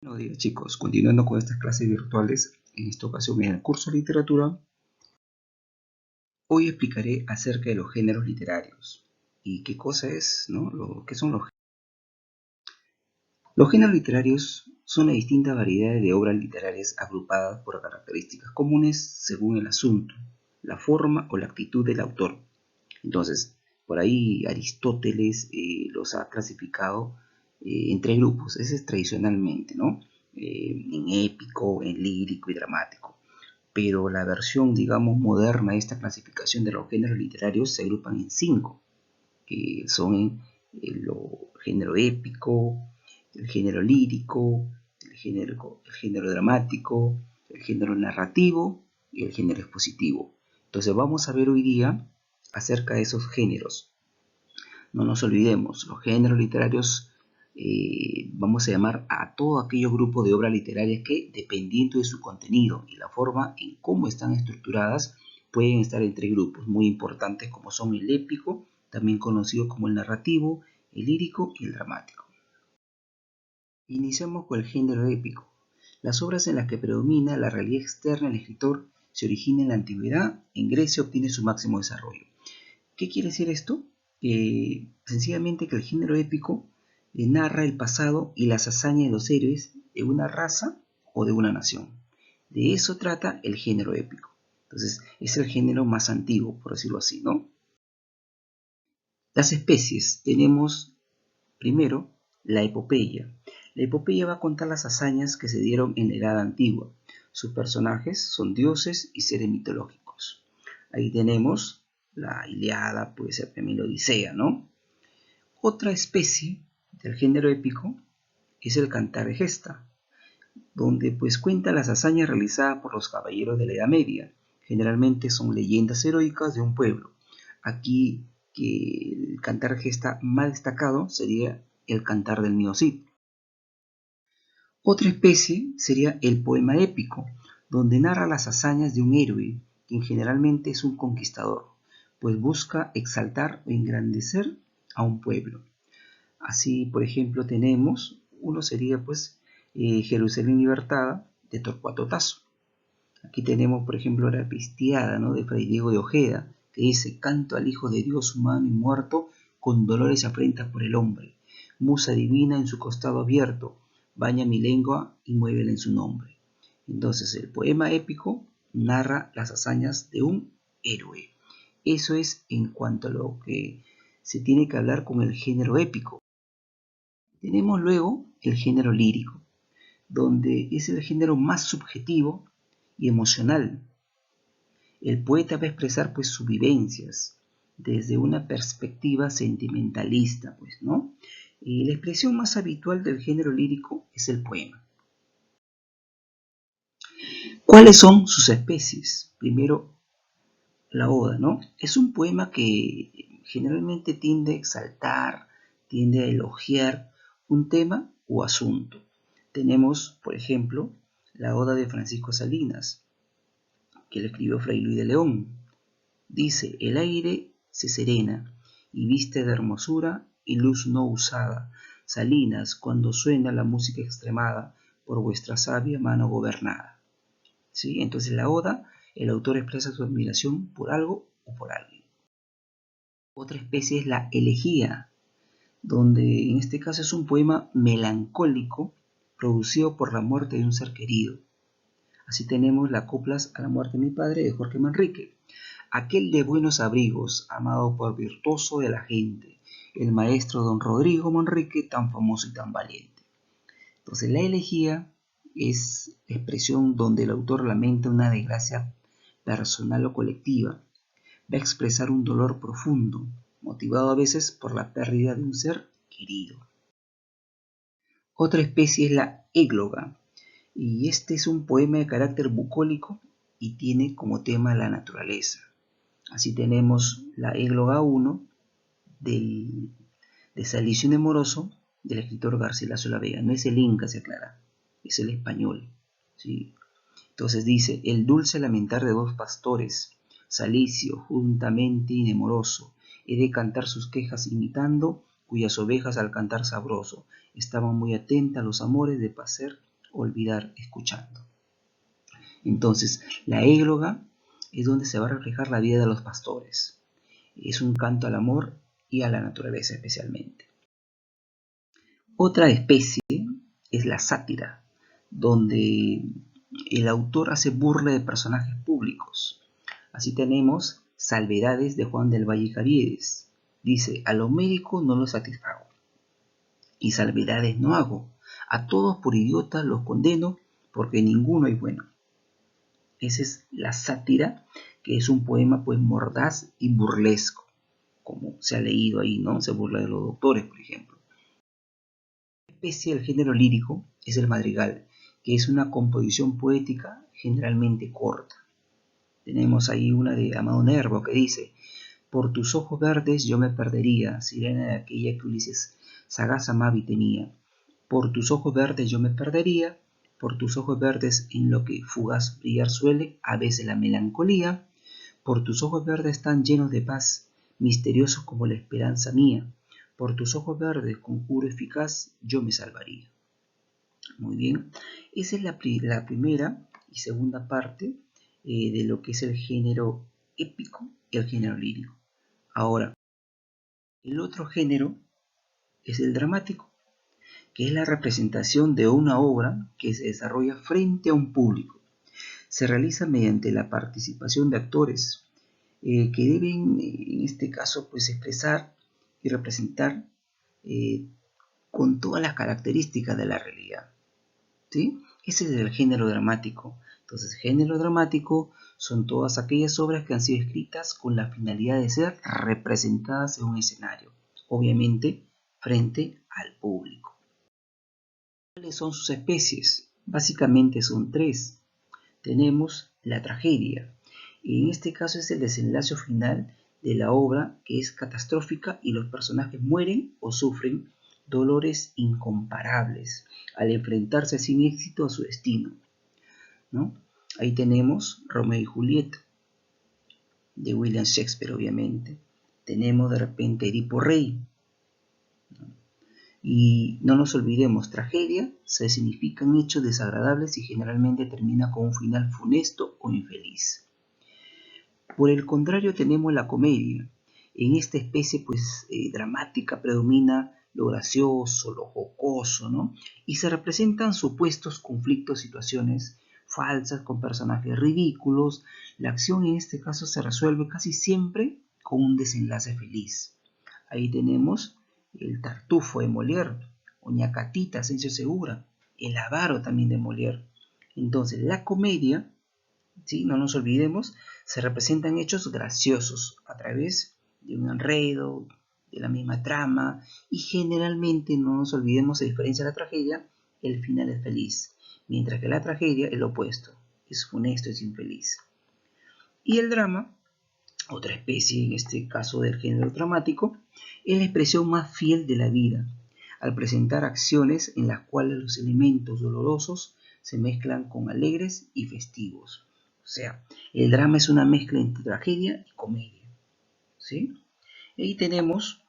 Buenos días chicos, continuando con estas clases virtuales, en esta ocasión en el curso de literatura, hoy explicaré acerca de los géneros literarios y qué cosa es, ¿no? ¿Qué son los géneros? Los géneros literarios son una distinta variedad de obras literarias agrupadas por características comunes según el asunto, la forma o la actitud del autor. Entonces, por ahí Aristóteles los ha clasificado en tres grupos, ese es tradicionalmente, ¿no? En épico, en lírico y dramático. Pero la versión, digamos, moderna de esta clasificación de los géneros literarios se agrupan en cinco, que son el género épico, el género lírico, el género dramático, el género narrativo y el género expositivo. Entonces vamos a ver hoy día acerca de esos géneros. No nos olvidemos, los géneros literarios vamos a llamar a todo aquellos grupos de obras literarias que, dependiendo de su contenido y la forma en cómo están estructuradas, pueden estar en tres grupos muy importantes como son el épico, también conocido como el narrativo, el lírico y el dramático. Iniciamos con el género épico. Las obras en las que predomina la realidad externa del escritor se originan en la antigüedad, en Grecia obtiene su máximo desarrollo. ¿Qué quiere decir esto? Sencillamente que el género épico narra el pasado y las hazañas de los héroes de una raza o de una nación. De eso trata el género épico. Entonces, es el género más antiguo, por decirlo así, ¿no? Las especies. Tenemos primero la epopeya. La epopeya va a contar las hazañas que se dieron en la Edad Antigua. Sus personajes son dioses y seres mitológicos. Ahí tenemos la Ilíada, puede ser también la Odisea, ¿no? Otra especie del género épico es el cantar de gesta, donde pues cuenta las hazañas realizadas por los caballeros de la Edad Media. Generalmente son leyendas heroicas de un pueblo. Aquí que el cantar gesta más destacado sería el cantar del mío Cid. Otra especie sería el poema épico, donde narra las hazañas de un héroe, quien generalmente es un conquistador, pues busca exaltar o engrandecer a un pueblo. Así, por ejemplo, tenemos, uno sería pues Jerusalén Libertada de Torcuato Tasso. Aquí tenemos, por ejemplo, la Pistiada, ¿no?, de Fray Diego de Ojeda, que dice: canto al Hijo de Dios humano y muerto, con dolores afrentas por el hombre. Musa divina en su costado abierto, baña mi lengua y muévela en su nombre. Entonces, el poema épico narra las hazañas de un héroe. Eso es en cuanto a lo que se tiene que hablar con el género épico. Tenemos luego el género lírico, donde es el género más subjetivo y emocional. El poeta va a expresar pues sus vivencias desde una perspectiva sentimentalista, pues, ¿no? Y la expresión más habitual del género lírico es el poema. ¿Cuáles son sus especies? Primero, la oda, ¿no? Es un poema que generalmente tiende a exaltar, tiende a elogiar un tema o asunto. Tenemos, por ejemplo, la oda de Francisco Salinas, que le escribió Fray Luis de León. Dice: el aire se serena y viste de hermosura y luz no usada, Salinas, cuando suena la música extremada por vuestra sabia mano gobernada. ¿Sí? Entonces la oda, el autor expresa su admiración por algo o por alguien. Otra especie es la elegía, donde en este caso es un poema melancólico producido por la muerte de un ser querido. Así tenemos las coplas a la muerte de mi padre de Jorge Manrique. Aquel de buenos abrigos, amado por virtuoso de la gente, el maestro don Rodrigo Manrique, tan famoso y tan valiente. Entonces la elegía es la expresión donde el autor lamenta una desgracia personal o colectiva. Va a expresar un dolor profundo, motivado a veces por la pérdida de un ser querido. Otra especie es la égloga, y este es un poema de carácter bucólico y tiene como tema la naturaleza. Así tenemos la égloga 1 de Salicio Nemoroso del escritor Garcilaso la Vega. No es el inca, se aclara, es el español, ¿sí? Entonces dice: el dulce lamentar de dos pastores, Salicio juntamente y Nemoroso, he de cantar sus quejas imitando, cuyas ovejas al cantar sabroso estaban muy atentas a los amores de placer olvidar escuchando. Entonces, la égloga es donde se va a reflejar la vida de los pastores. Es un canto al amor y a la naturaleza especialmente. Otra especie es la sátira, donde el autor hace burla de personajes públicos. Así tenemos Salvedades de Juan del Valle Caviedes. Dice, a lo médico no lo satisfago, y salvedades no hago. A todos por idiotas los condeno, porque ninguno es bueno. Esa es la sátira, que es un poema pues mordaz y burlesco, como se ha leído ahí, ¿no? Se burla de los doctores, por ejemplo. La especie del género lírico es el madrigal, que es una composición poética generalmente corta. Tenemos ahí una de Amado Nervo que dice, por tus ojos verdes yo me perdería, sirena de aquella que Ulises sagaz amaba y tenía. Por tus ojos verdes yo me perdería, por tus ojos verdes en lo que fugaz brillar suele, a veces la melancolía. Por tus ojos verdes tan llenos de paz, misteriosos como la esperanza mía. Por tus ojos verdes, conjuro eficaz, yo me salvaría. Muy bien, esa es la primera y segunda parte de lo que es el género épico y el género lírico. Ahora, el otro género es el dramático, que es la representación de una obra que se desarrolla frente a un público. Se realiza mediante la participación de actores que deben, en este caso, pues expresar y representar con todas las características de la realidad. ¿Sí? Ese es el género dramático. Entonces, género dramático son todas aquellas obras que han sido escritas con la finalidad de ser representadas en un escenario, obviamente frente al público. ¿Cuáles son sus especies? Básicamente son tres. Tenemos la tragedia, y en este caso es el desenlace final de la obra, que es catastrófica y los personajes mueren o sufren dolores incomparables al enfrentarse sin éxito a su destino, ¿no? Ahí tenemos Romeo y Julieta, de William Shakespeare, obviamente. Tenemos de repente Edipo Rey, ¿no? Y no nos olvidemos, tragedia se significan hechos desagradables y generalmente termina con un final funesto o infeliz. Por el contrario tenemos la comedia. En esta especie pues dramática predomina lo gracioso, lo jocoso, ¿no? Y se representan supuestos conflictos, situaciones falsas con personajes ridículos. La acción en este caso se resuelve casi siempre con un desenlace feliz. Ahí tenemos el Tartufo de Molière, o Ñacatita, Asensio Segura, el Avaro también de Molière. Entonces la comedia, ¿sí? No nos olvidemos, se representan hechos graciosos a través de un enredo, de la misma trama, y generalmente, no nos olvidemos, a diferencia de la tragedia, el final es feliz, mientras que la tragedia es lo opuesto, es funesto, es infeliz. Y el drama, otra especie en este caso del género dramático, es la expresión más fiel de la vida, al presentar acciones en las cuales los elementos dolorosos se mezclan con alegres y festivos. O sea, el drama es una mezcla entre tragedia y comedia, ¿sí? Y ahí tenemos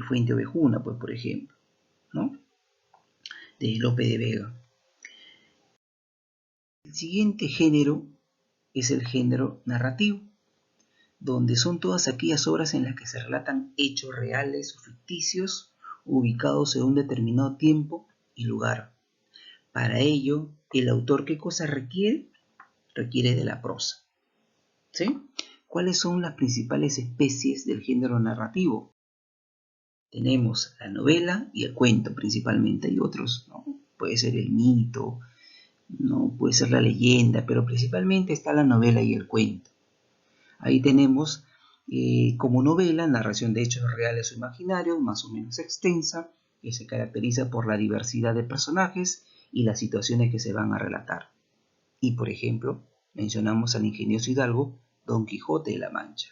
Fuente Ovejuna, pues, por ejemplo, ¿no? De Lope de Vega. El siguiente género es el género narrativo, donde son todas aquellas obras en las que se relatan hechos reales o ficticios ubicados en un determinado tiempo y lugar. Para ello, el autor, ¿qué cosa requiere? Requiere de la prosa, ¿sí? ¿Cuáles son las principales especies del género narrativo? Tenemos la novela y el cuento principalmente, hay otros, ¿no? Puede ser el mito, ¿no? Puede ser la leyenda, pero principalmente está la novela y el cuento. Ahí tenemos como novela narración de hechos reales o imaginarios, más o menos extensa, que se caracteriza por la diversidad de personajes y las situaciones que se van a relatar. Y por ejemplo, mencionamos al ingenioso hidalgo Don Quijote de la Mancha.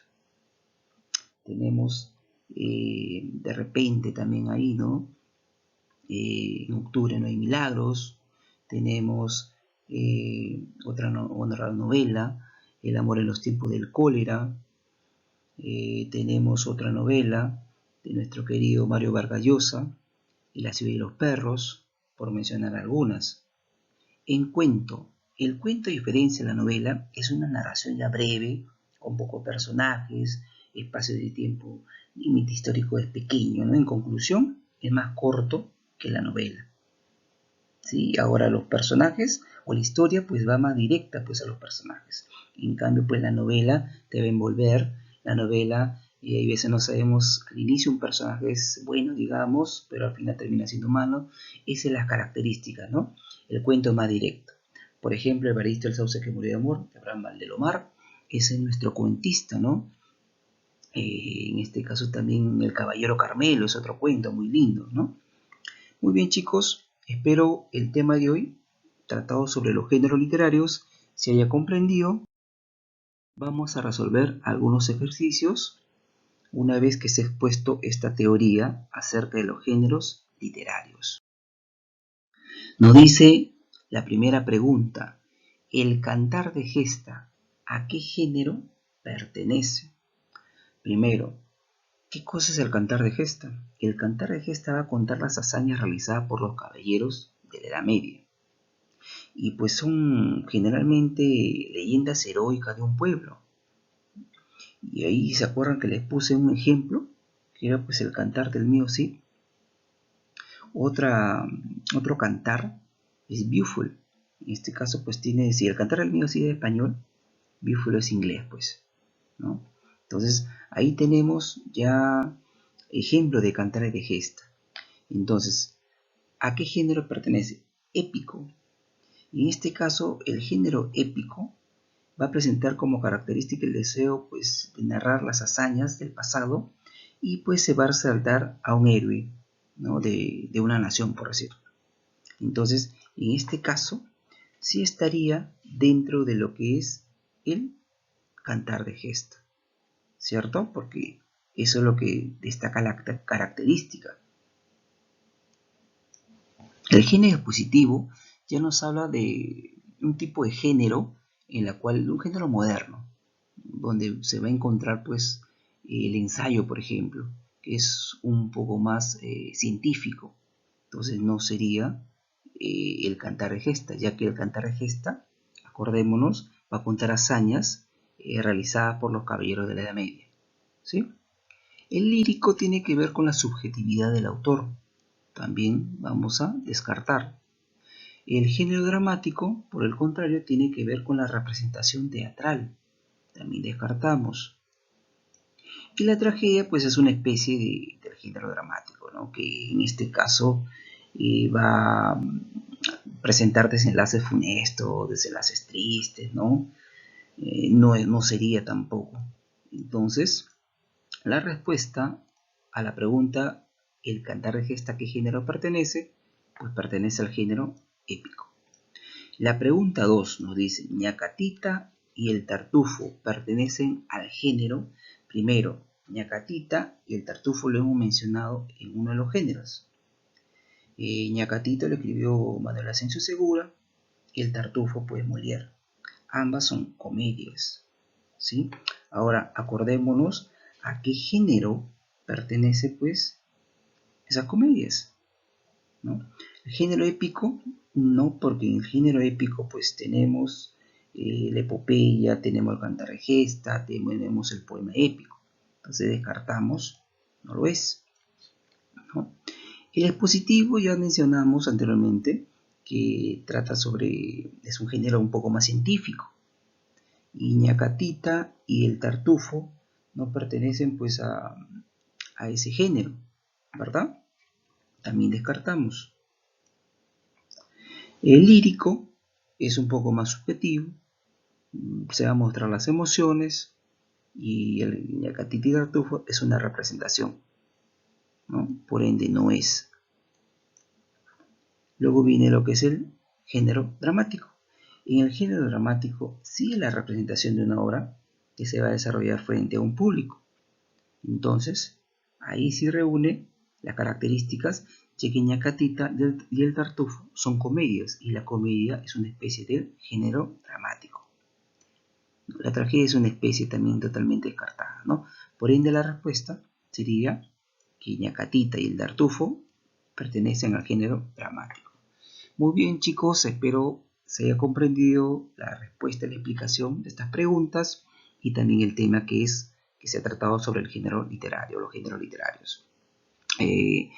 Tenemos de repente también ahí, ¿no? En octubre no hay milagros. Tenemos otra novela, El amor en los tiempos del cólera. Tenemos otra novela de nuestro querido Mario Vargas Llosa, La ciudad y los perros, por mencionar algunas. en cuento. El cuento, a diferencia de la novela, es una narración ya breve, con pocos personajes, espacio de tiempo, límite histórico es pequeño, ¿no? En conclusión, es más corto que la novela. ¿Sí? Ahora los personajes o la historia pues va más directa pues a los personajes. En cambio pues la novela te va a envolver, la novela y hay veces no sabemos al inicio un personaje es bueno digamos, pero al final termina siendo malo. Esas son las características, ¿no? El cuento es más directo. Por ejemplo, Evaristo el Sauce que murió de amor, de Abraham Valdelomar, ese es nuestro cuentista, ¿no? En este caso también El Caballero Carmelo es otro cuento muy lindo, ¿no? Muy bien chicos, espero el tema de hoy, tratado sobre los géneros literarios, se haya comprendido. Vamos a resolver algunos ejercicios una vez que se ha expuesto esta teoría acerca de los géneros literarios. Nos dice la primera pregunta, ¿el cantar de gesta a qué género pertenece? Primero, ¿qué cosa es el cantar de gesta? El cantar de gesta va a contar las hazañas realizadas por los caballeros de la Edad Media. Y pues son generalmente leyendas heroicas de un pueblo. Y ahí se acuerdan que les puse un ejemplo, que era pues el cantar del mío Cid. Otro cantar es Beautiful. En este caso pues tiene, si el cantar del mío Cid es español, Beautiful es inglés pues, ¿no? Entonces ahí tenemos ya ejemplo de cantares de gesta. Entonces, ¿a qué género pertenece? Épico. En este caso, el género épico va a presentar como característica el deseo pues, de narrar las hazañas del pasado y pues se va a resaltar a un héroe, ¿no? de una nación, por decirlo. Entonces, en este caso, sí estaría dentro de lo que es el cantar de gesta, ¿cierto? Porque eso es lo que destaca la característica. El género expositivo ya nos habla de un tipo de género en la cual, un género moderno, donde se va a encontrar pues el ensayo, por ejemplo, que es un poco más científico. Entonces no sería el cantar de gesta, ya que el cantar de gesta, acordémonos, va a contar hazañas realizadas por los caballeros de la Edad Media, ¿sí? El lírico tiene que ver con la subjetividad del autor. También vamos a descartar. El género dramático, por el contrario, tiene que ver con la representación teatral. También descartamos. Y la tragedia, pues, es una especie del género dramático, ¿no? Que en este caso va a presentar desenlaces funestos, desenlaces tristes, ¿no? No sería tampoco. Entonces, la respuesta a la pregunta, ¿el cantar de gesta a qué género pertenece? Pues pertenece al género épico. La pregunta 2 nos dice, Ñacatita y el Tartufo pertenecen al género. Primero, Ñacatita y el Tartufo lo hemos mencionado en uno de los géneros. Ñacatita lo escribió Manuel Asensio Segura y el Tartufo pues Molière. Ambas son comedias, ¿sí? Ahora acordémonos a qué género pertenece pues esas comedias, ¿no? El género épico, no, porque en el género épico pues tenemos la epopeya, tenemos el cantar de gesta, tenemos el poema épico. Entonces descartamos, no lo es, ¿no? El expositivo ya mencionamos anteriormente que trata sobre, es un género un poco más científico. Y Ñacatita y el Tartufo no pertenecen pues a ese género, ¿verdad? También descartamos. El lírico es un poco más subjetivo, se va a mostrar las emociones y el Ñacatita y Tartufo es una representación, ¿no? Por ende no es. Luego viene lo que es el género dramático. En el género dramático sí es la representación de una obra que se va a desarrollar frente a un público. Entonces, ahí sí reúne las características ya que Ñacatita y el Tartufo son comedias y la comedia es una especie de género dramático. La tragedia es una especie también totalmente descartada, ¿no? Por ende, la respuesta sería que Ñacatita y el Tartufo pertenecen al género dramático. Muy bien, chicos, espero se haya comprendido la respuesta y la explicación de estas preguntas y también el tema que se ha tratado sobre el género literario, los géneros literarios. Eh,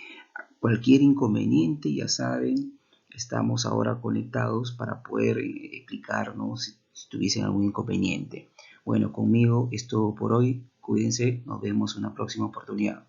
Cualquier inconveniente, ya saben, estamos ahora conectados para poder explicarnos si tuviesen algún inconveniente. Bueno, conmigo es todo por hoy. Cuídense, nos vemos en una próxima oportunidad.